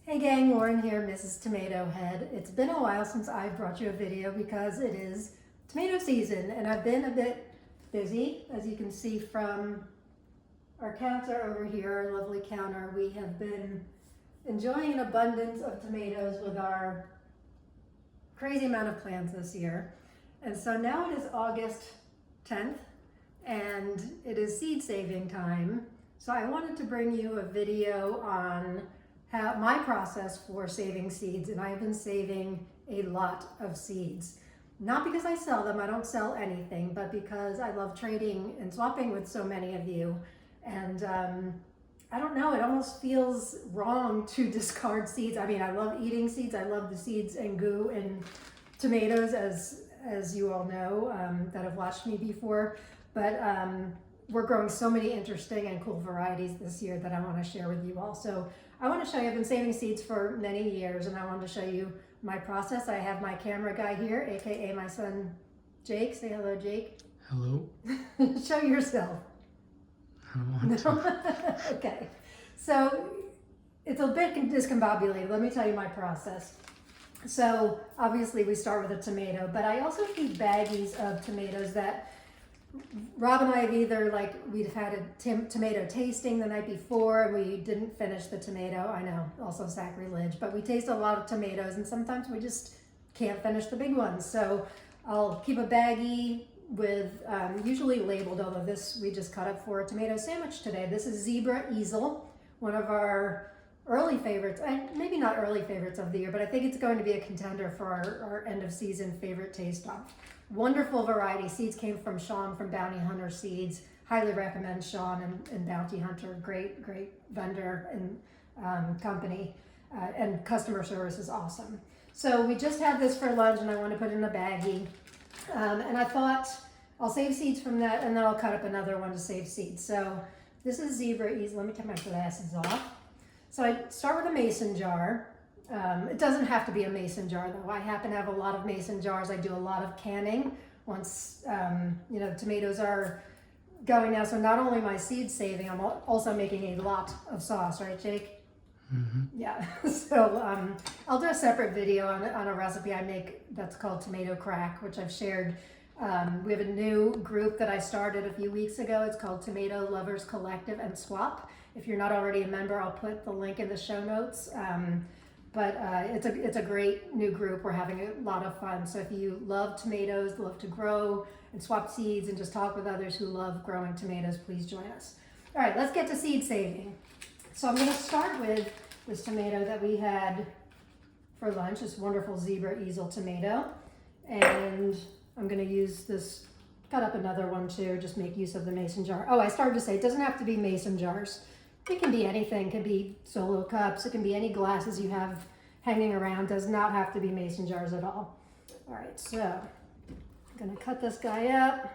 Hey gang, Lauren here, Mrs. Tomato Head. It's been a while since I brought you a video because it is tomato season and I've been a bit busy. As you can see from our counter over here, our lovely counter, we have been enjoying an abundance of tomatoes with our crazy amount of plants this year. And so now it is August 10th and it is seed saving time. So I wanted to bring you a video on my process for saving seeds, and I've been saving a lot of seeds. Not because I sell them, I don't sell anything, but because I love trading and swapping with so many of you. And I don't know, it almost feels wrong to discard seeds. I mean, I love eating seeds. I love the seeds and goo and tomatoes, as you all know that have watched me before. But we're growing so many interesting and cool varieties this year that I want to share with you all. So I want to show you, I've been saving seeds for many years, and I wanted to show you my process. I have my camera guy here, AKA my son, Jake. Say hello, Jake. Hello. Show yourself. I don't want to. Okay. So it's a bit discombobulated. Let me tell you my process. So obviously we start with a tomato, but I also keep baggies of tomatoes that Rob and I have either, like, we've had a tomato tasting the night before and we didn't finish the tomato. I know, also sacrilege, but we taste a lot of tomatoes and sometimes we just can't finish the big ones. So I'll keep a baggie with, usually labeled, although this we just cut up for a tomato sandwich today. This is Zebra Ezel, one of our early favorites, and maybe not early favorites of the year, but I think it's going to be a contender for our end of season favorite taste off. Wonderful variety. Seeds came from Sean from Bounty Hunter Seeds. Highly recommend Sean and Bounty Hunter. Great vendor and company. And customer service is awesome. So we just had this for lunch and I want to put it in a baggie. And I thought I'll save seeds from that and then I'll cut up another one to save seeds. So this is Zebra Ezel. Let me take my glasses off. So I start with a mason jar. It doesn't have to be a mason jar though. I happen to have a lot of mason jars. I do a lot of canning once, tomatoes are going now. So not only am I seed saving, I'm also making a lot of sauce, right, Jake? Mm-hmm. Yeah, so I'll do a separate video on a recipe I make that's called tomato crack, which I've shared. We have a new group that I started a few weeks ago. It's called Tomato Lovers Collective and Swap. If you're not already a member, I'll put the link in the show notes. But it's a great new group. We're having a lot of fun. So if you love tomatoes, love to grow and swap seeds and just talk with others who love growing tomatoes, please join us. All right, let's get to seed saving. So I'm going to start with this tomato that we had for lunch, this wonderful Zebra Ezel tomato. And I'm going to use this, cut up another one too, just make use of the mason jar. Oh, I started to say, it doesn't have to be mason jars. It can be anything. It can be solo cups. It can be any glasses you have hanging around. Does not have to be mason jars at all. All right, so I'm going to cut this guy up.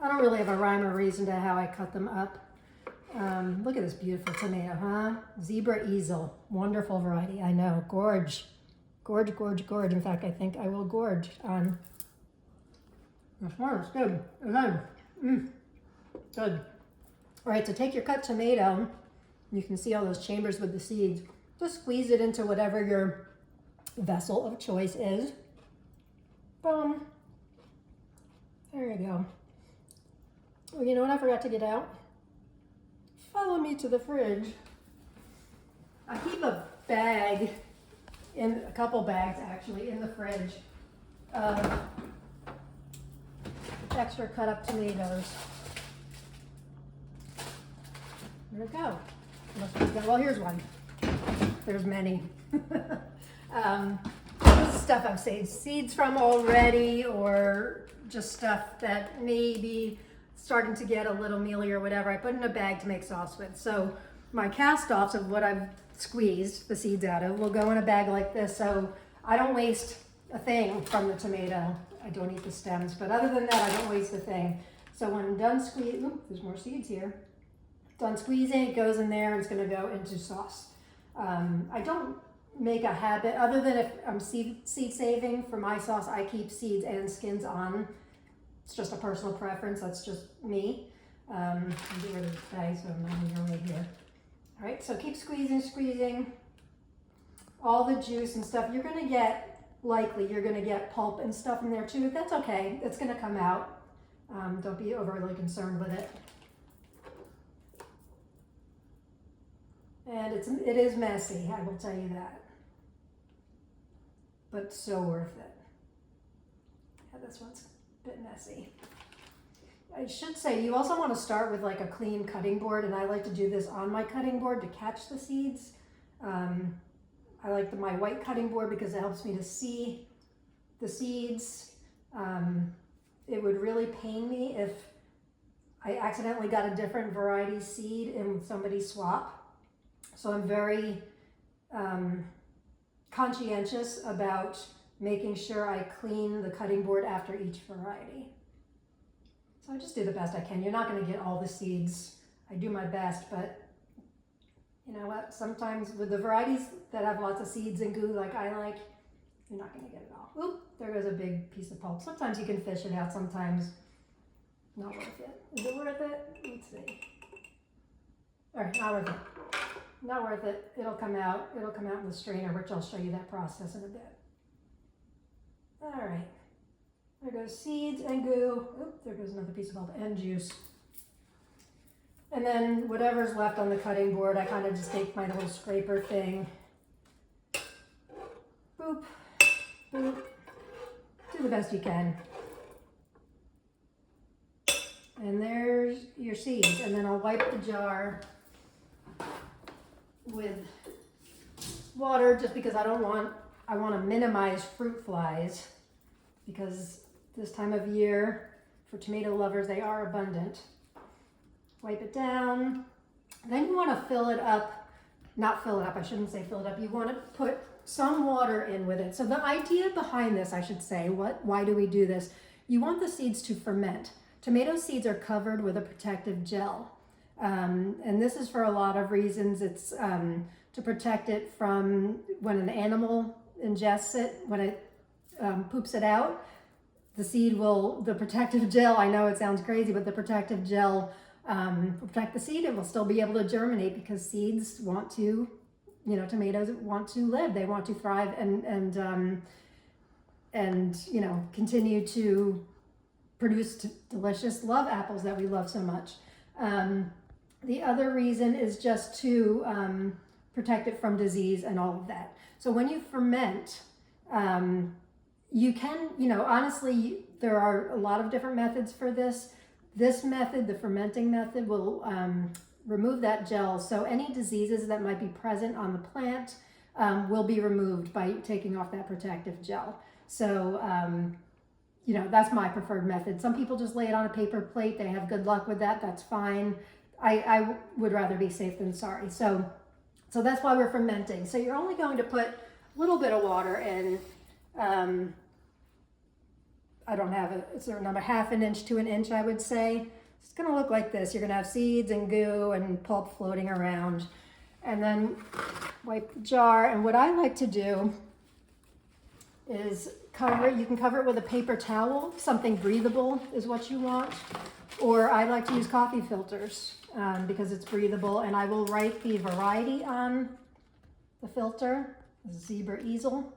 I don't really have a rhyme or reason to how I cut them up. Look at this beautiful tomato, huh? Zebra Ezel. Wonderful variety. I know. Gorge. Gorge. In fact, I think I will gorge on. That's one. It's good. Good. All right, so take your cut tomato. You can see all those chambers with the seeds. Just squeeze it into whatever your vessel of choice is. Boom. There you go. Oh, you know what I forgot to get out? Follow me to the fridge. I keep a bag, a couple bags actually, in the fridge of extra cut up tomatoes. Where'd it go? Well, here's one. There's many. This is stuff I've saved seeds from already, or just stuff that may be starting to get a little mealy or whatever. I put in a bag to make sauce with. So my cast-offs of what I've squeezed the seeds out of will go in a bag like this, so I don't waste a thing from the tomato. I don't eat the stems, but other than that, I don't waste a thing. So when I'm done squeezing, there's more seeds here. Done squeezing, it goes in there and it's going to go into sauce. I don't make a habit, other than if I'm seed saving for my sauce, I keep seeds and skins on. It's just a personal preference, that's just me. I'll get rid of the bag so I'm not in your way here. All right, so keep squeezing. all the juice and stuff, you're gonna get, likely, you're gonna get pulp and stuff in there too. That's okay, it's gonna come out. Don't be overly concerned with it. And it is messy, I will tell you that. But so worth it. Yeah, this one's a bit messy. I should say, you also want to start with like a clean cutting board, and I like to do this on my cutting board to catch the seeds. I like my white cutting board because it helps me to see the seeds. It would really pain me if I accidentally got a different variety seed in somebody's swap. So I'm very conscientious about making sure I clean the cutting board after each variety. So I just do the best I can. You're not going to get all the seeds. I do my best, but you know what? Sometimes with the varieties that have lots of seeds and goo like I like, you're not going to get it all. Oop, there goes a big piece of pulp. Sometimes you can fish it out, sometimes not worth it. Is it worth it? Let's see. All right, not worth it. Not worth it. It'll come out in the strainer, which I'll show you that process in a bit. All right. There goes seeds and goo. Oop, there goes another piece of pulp and juice. And then whatever's left on the cutting board, I kind of just take my little scraper thing. Boop, boop. Do the best you can. And there's your seeds. And then I'll wipe the jar with water just because I want to minimize fruit flies, because this time of year, for tomato lovers, they are abundant. Wipe it down. Then you want to fill it up. Not fill it up, I shouldn't say fill it up. You want to put some water in with it. So the idea behind this, I should say, why do we do this? You want the seeds to ferment. Tomato seeds are covered with a protective gel. And this is for a lot of reasons. It's to protect it from when an animal ingests it, when it poops it out. The protective gel, I know it sounds crazy, but the protective gel will protect the seed. It will still be able to germinate because seeds want to, tomatoes want to live. They want to thrive and continue to produce delicious love apples that we love so much. The other reason is just to protect it from disease and all of that. So when you ferment, you can, honestly, there are a lot of different methods for this. This method, the fermenting method, will remove that gel. So any diseases that might be present on the plant will be removed by taking off that protective gel. So, that's my preferred method. Some people just lay it on a paper plate. They have good luck with that. That's fine. I would rather be safe than sorry. So that's why we're fermenting. So you're only going to put a little bit of water in. I don't have a certain number, 1/2 inch to 1 inch, I would say. It's going to look like this. You're going to have seeds and goo and pulp floating around. And then wipe the jar. And what I like to do is cover it. You can cover it with a paper towel. Something breathable is what you want. Or I like to use coffee filters because it's breathable. And I will write the variety on the filter, Zebra Ezel.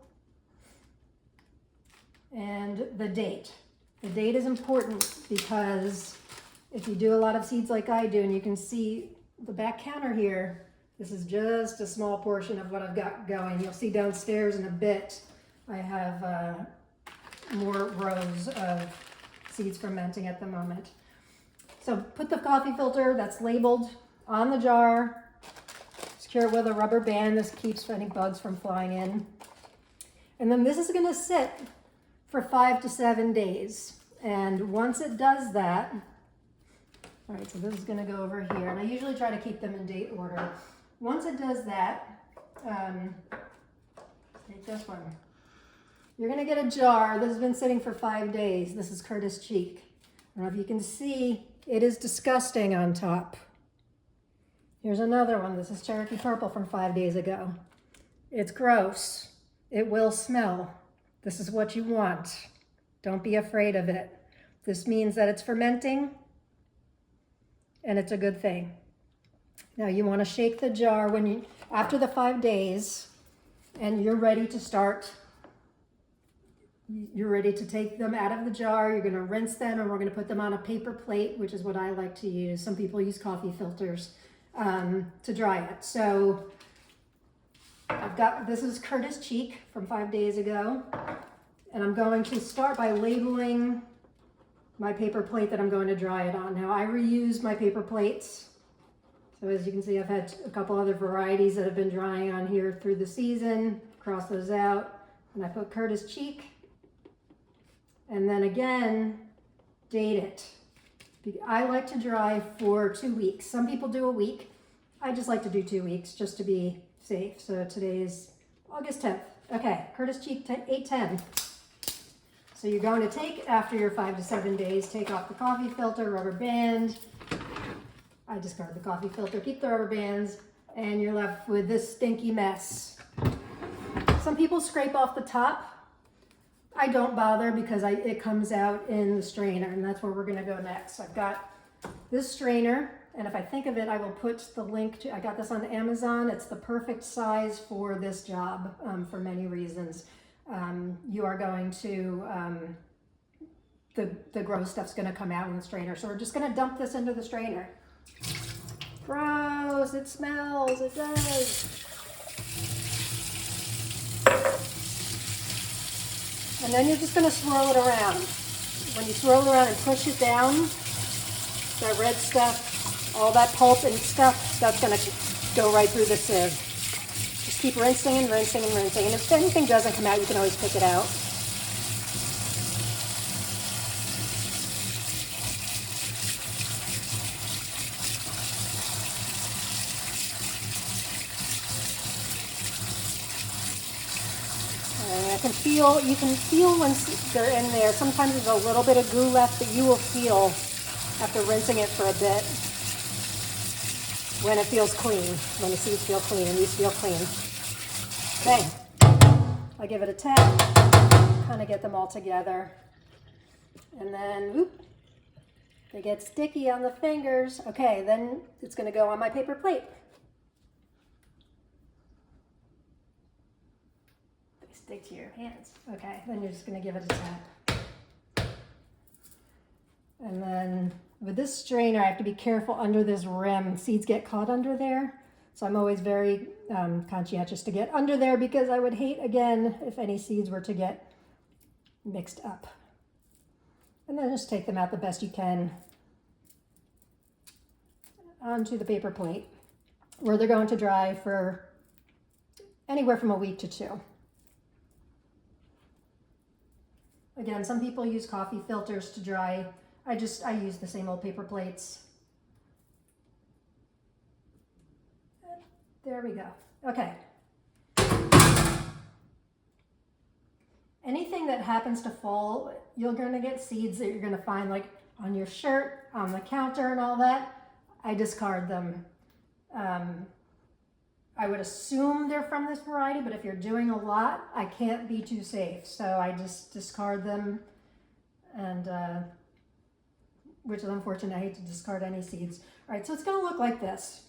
And the date. The date is important because if you do a lot of seeds like I do, and you can see the back counter here, this is just a small portion of what I've got going. You'll see downstairs in a bit, I have more rows of seeds fermenting at the moment. So put the coffee filter that's labeled on the jar, secure it with a rubber band. This keeps any bugs from flying in. And then this is gonna sit for 5 to 7 days. And once it does that, all right, so this is gonna go over here. And I usually try to keep them in date order. Once it does that, take this one. You're gonna get a jar. This has been sitting for 5 days. This is Curtis Cheek. I don't know if you can see, it is disgusting on top. Here's another one. This is Cherokee Purple from 5 days ago. It's gross. It will smell. This is what you want. Don't be afraid of it. This means that it's fermenting and it's a good thing. Now you want to shake the jar after the 5 days. and you're ready to start. You're ready to take them out of the jar. You're gonna rinse them, and we're gonna put them on a paper plate, which is what I like to use. Some people use coffee filters to dry it. So this is Curtis Cheek from 5 days ago. And I'm going to start by labeling my paper plate that I'm going to dry it on. Now I reuse my paper plates. So as you can see, I've had a couple other varieties that have been drying on here through the season. Cross those out, and I put Curtis Cheek. And then again, date it. I like to dry for 2 weeks. Some people do a week. I just like to do 2 weeks just to be safe. So today is August 10th. Okay, Curtis Cheek 810. So you're going to take, after your 5 to 7 days, take off the coffee filter, rubber band. I discard the coffee filter, keep the rubber bands, and you're left with this stinky mess. Some people scrape off the top. I don't bother because it comes out in the strainer, and that's where we're gonna go next. I've got this strainer, and if I think of it, I will put the link to, I got this on Amazon. It's the perfect size for this job for many reasons. You are going to, the gross stuff's gonna come out in the strainer. So we're just gonna dump this into the strainer. Gross, it smells, it does. And then you're just gonna swirl it around. When you swirl it around and push it down, that red stuff, all that pulp and stuff, that's gonna go right through the sieve. Just keep rinsing and rinsing and rinsing. And if anything doesn't come out, you can always pick it out. You can feel when they're in there. Sometimes there's a little bit of goo left, but you will feel after rinsing it for a bit when it feels clean, when the seeds feel clean and these feel clean. Okay, I give it a tap, kind of get them all together. And then, whoop, they get sticky on the fingers. Okay, then it's gonna go on my paper plate. Stick to your hands. Okay, then you're just gonna give it a tap. And then with this strainer, I have to be careful under this rim. Seeds get caught under there. So I'm always very conscientious to get under there because I would hate, again, if any seeds were to get mixed up. And then just take them out the best you can onto the paper plate where they're going to dry for anywhere from a week to 2. Again, some people use coffee filters to dry. I use the same old paper plates. There we go. Okay. Anything that happens to fall, you're gonna get seeds that you're gonna find like on your shirt, on the counter and all that. I discard them. I would assume they're from this variety, but if you're doing a lot, I can't be too safe. So I just discard them, and which is unfortunate. I hate to discard any seeds. All right, so it's gonna look like this.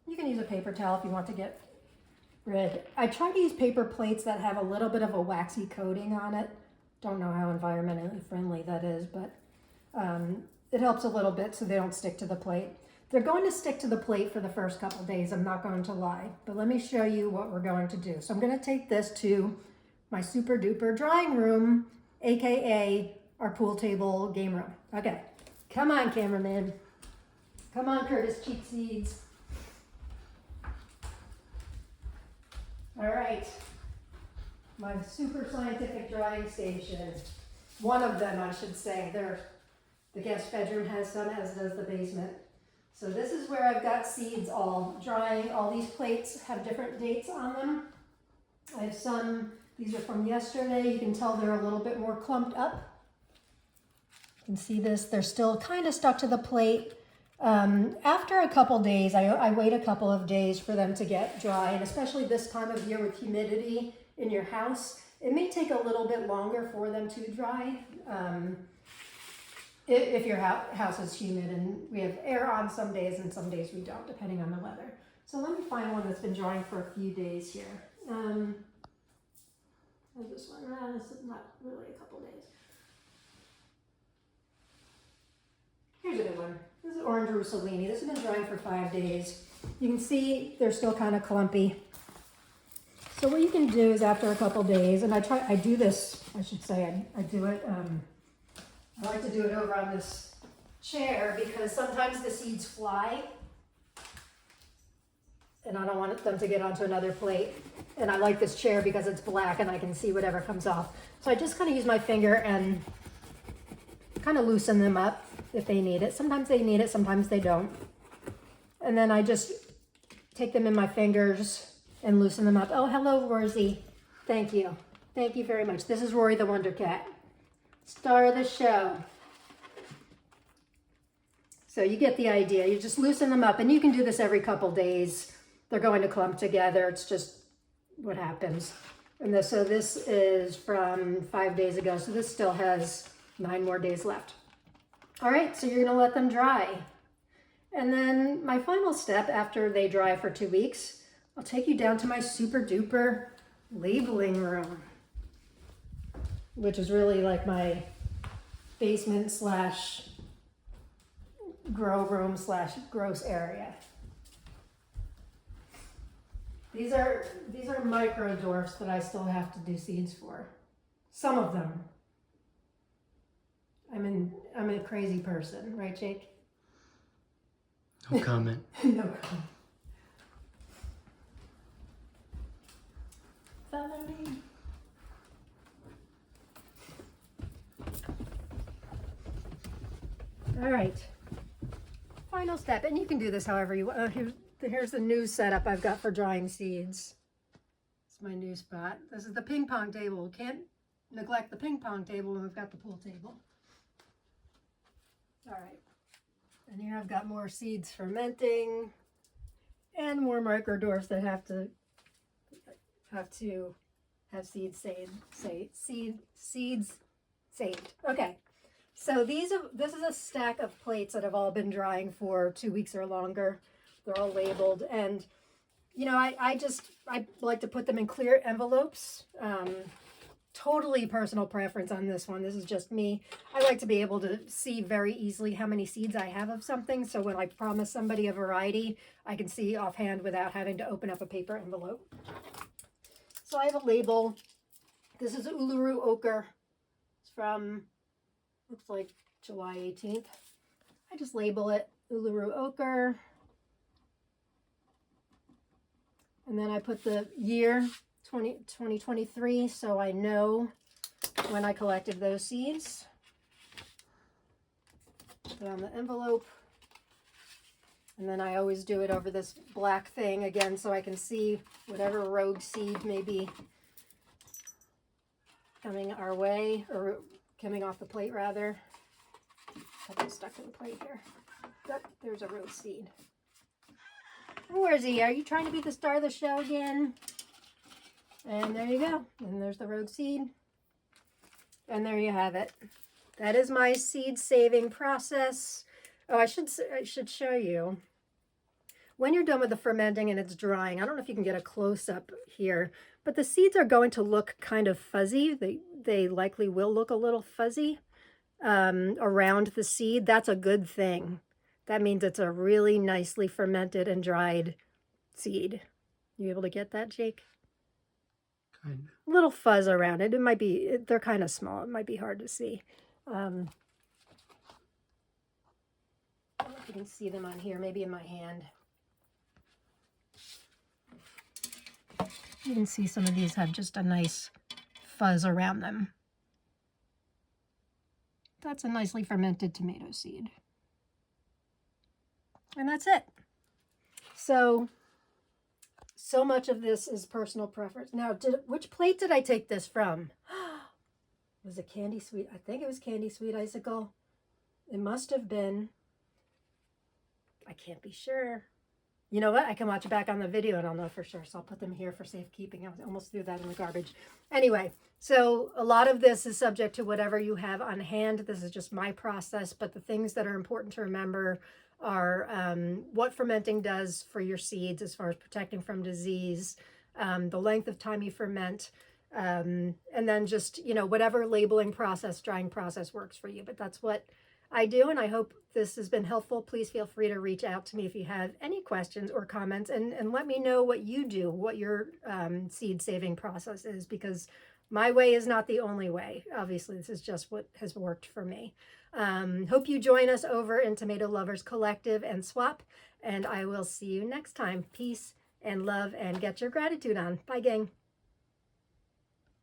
You can use a paper towel if you want to get rid. I try to use paper plates that have a little bit of a waxy coating on it. Don't know how environmentally friendly that is, but it helps a little bit so they don't stick to the plate. They're going to stick to the plate for the first couple days, I'm not going to lie, but let me show you what we're going to do. So I'm going to take this to my super duper drying room, AKA our pool table game room. Okay, come on, cameraman. Come on, Curtis Cheek Seeds. All right, my super scientific drying station. One of them, I should say. The guest bedroom has some, as does the basement. So this is where I've got seeds all drying. All these plates have different dates on them. I have some, these are from yesterday. You can tell they're a little bit more clumped up. You can see this, they're still kind of stuck to the plate. After a couple days, I wait a couple of days for them to get dry, and especially this time of year with humidity in your house, it may take a little bit longer for them to dry. If your house is humid, and we have air on some days and some days we don't, depending on the weather. So let me find one that's been drying for a few days here. How's this one? This is not really a couple days. Here's a good one. This is orange Rossellini. This has been drying for 5 days. You can see they're still kind of clumpy. So what you can do is after a couple days, and I do this, I should say, I do it, I like to do it over on this chair because sometimes the seeds fly and I don't want them to get onto another plate. And I like this chair because it's black and I can see whatever comes off. So I just kind of use my finger and kind of loosen them up if they need it. Sometimes they need it, sometimes they don't. And then I just take them in my fingers and loosen them up. Oh, hello, Rosie. Thank you. Thank you very much. This is Rory the Wonder Cat, star of the show. So you get the idea. You just loosen them up, and you can do this every couple days. They're going to clump together. It's just what happens. And so this is from 5 days ago. So this still has 9 more days left. All right, so you're gonna let them dry. And then my final step after they dry for 2 weeks, I'll take you down to my super duper labeling room, which is really like my basement slash grow room slash gross area. These are micro dwarfs that I still have to do seeds for. Some of them. I'm a crazy person, right, Jake? No comment. No comment. Follow me. All right. Final step, and you can do this however you want. Here's the new setup I've got for drying seeds. It's my new spot. This is the ping pong table. Can't neglect the ping pong table when we've got the pool table. All right. And here I've got more seeds fermenting and more microdwarfs that have to have seeds seeds saved. Okay. So this is a stack of plates that have all been drying for 2 weeks or longer. They're all labeled, and you know, I like to put them in clear envelopes. Totally personal preference on this one. This is just me. I like to be able to see very easily how many seeds I have of something. So when I promise somebody a variety, I can see offhand without having to open up a paper envelope. So I have a label. This is Uluru Ochre. It's from, looks like July 18th. I just label it Uluru Ochre. And then I put the year 2023, so I know when I collected those seeds. Put on the envelope. And then I always do it over this black thing again so I can see whatever rogue seed may be coming our way, or coming off the plate rather. Got it stuck in the plate here. Oh, there's a rogue seed. Where is he? Are you trying to be the star of the show again? And there you go. And there's the rogue seed. And there you have it. That is my seed saving process. Oh, I should show you. When you're done with the fermenting and it's drying, I don't know if you can get a close-up here, but the seeds are going to look kind of fuzzy. They likely will look a little fuzzy around the seed. That's a good thing. That means it's a really nicely fermented and dried seed. You able to get that, Jake? Kind A little fuzz around it. It might be, they're kind of small. It might be hard to see. I don't know if you can see them on here, maybe in my hand. You can see some of these have just a nice fuzz around them. That's a nicely fermented tomato seed. And that's it. So much of this is personal preference. Now, which plate did I take this from? Was it Candy Sweet? I think it was Candy Sweet Icicle. It must have been. I can't be sure. You know what? I can watch it back on the video and I'll know for sure. So I'll put them here for safekeeping. I almost threw that in the garbage. Anyway, so a lot of this is subject to whatever you have on hand. This is just my process, but the things that are important to remember are what fermenting does for your seeds as far as protecting from disease, the length of time you ferment, and then just, whatever labeling process, drying process works for you. But that's what I do, and I hope this has been helpful. Please feel free to reach out to me if you have any questions or comments, and let me know what you do, what your seed saving process is, because my way is not the only way. Obviously, this is just what has worked for me. Hope you join us over in Tomato Lovers Collective and Swap, and I will see you next time. Peace and love, and get your gratitude on. Bye, gang.